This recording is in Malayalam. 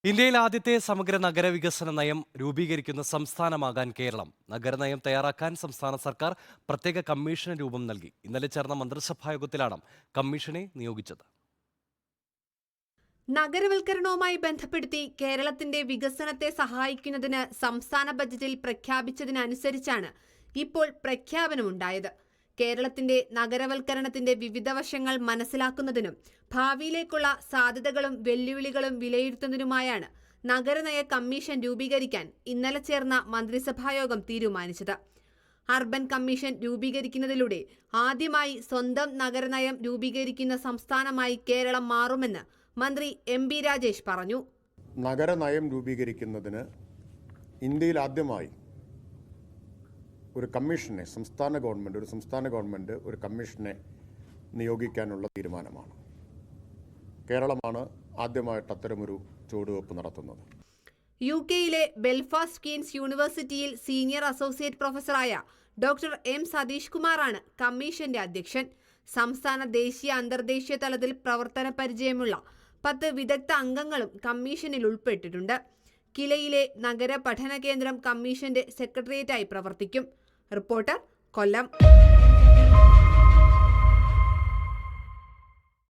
ഇന്ത്യയിൽ ആദ്യത്തെ സമഗ്ര നഗരവികസന നയം രൂപീകരിക്കുന്ന സംസ്ഥാനമാകാൻ കേരളം. നഗരനയം തയ്യാറാക്കാൻ സംസ്ഥാന സർക്കാർ പ്രത്യേക കമ്മീഷന് രൂപം നൽകി. ഇന്നലെ ചേർന്ന മന്ത്രിസഭായോഗത്തിലാണ് കമ്മീഷനെ നിയോഗിച്ചത്. നഗരവൽക്കരണവുമായി ബന്ധപ്പെടുത്തി കേരളത്തിന്റെ വികസനത്തെ സഹായിക്കുന്നതിന് സംസ്ഥാന ബജറ്റിൽ പ്രഖ്യാപിച്ചതിനനുസരിച്ചാണ് ഇപ്പോൾ പ്രഖ്യാപനമുണ്ടായത്. കേരളത്തിന്റെ നഗരവൽക്കരണത്തിന്റെ വിവിധ വശങ്ങൾ മനസ്സിലാക്കുന്നതിനും ഭാവിയിലേക്കുള്ള സാധ്യതകളും വെല്ലുവിളികളും വിലയിരുത്തുന്നതിനുമായാണ് നഗരനയ കമ്മീഷൻ രൂപീകരിക്കാൻ ഇന്നലെ ചേർന്ന മന്ത്രിസഭായോഗം തീരുമാനിച്ചത്. അർബൻ കമ്മീഷൻ രൂപീകരിക്കുന്നതിലൂടെ ആദ്യമായി സ്വന്തം നഗരനയം രൂപീകരിക്കുന്ന സംസ്ഥാനമായി കേരളം മാറുമെന്ന് മന്ത്രി എം.ബി. രാജേഷ് പറഞ്ഞു. നഗരനയം രൂപീകരിക്കുന്നതിന് ഇന്ത്യയിൽ ആദ്യമായി ഒരു കമ്മീഷനെ സംസ്ഥാന ഗവൺമെൻറ് ഒരു കമ്മീഷനെ നിയോഗിക്കാനുള്ള തീരുമാനമാണ്. കേരളമാണ് ആദ്യമായിട്ട് അത്തരമൊരു ചുവടുവെപ്പ് നടത്തുന്നത്. UK-യിലെ ബെൽഫാസ്റ്റ് ക്വീൻസ് യൂണിവേഴ്സിറ്റിയിൽ സീനിയർ അസോസിയേറ്റ് പ്രൊഫസറായ ഡോക്ടർ എം സതീഷ് കുമാറാണ് കമ്മീഷന്റെ അധ്യക്ഷൻ. സംസ്ഥാന ദേശീയ അന്തർദേശീയ തലത്തിൽ പ്രവർത്തന പരിചയമുള്ള 10 വിദഗ്ധ അംഗങ്ങളും കമ്മീഷനിൽ ഉൾപ്പെട്ടിട്ടുണ്ട്. കിലയിലെ നഗര പഠന കേന്ദ്രം കമ്മീഷന്റെ സെക്രട്ടേറിയറ്റായി പ്രവർത്തിക്കും. റിപ്പോർട്ടർ, കൊല്ലം.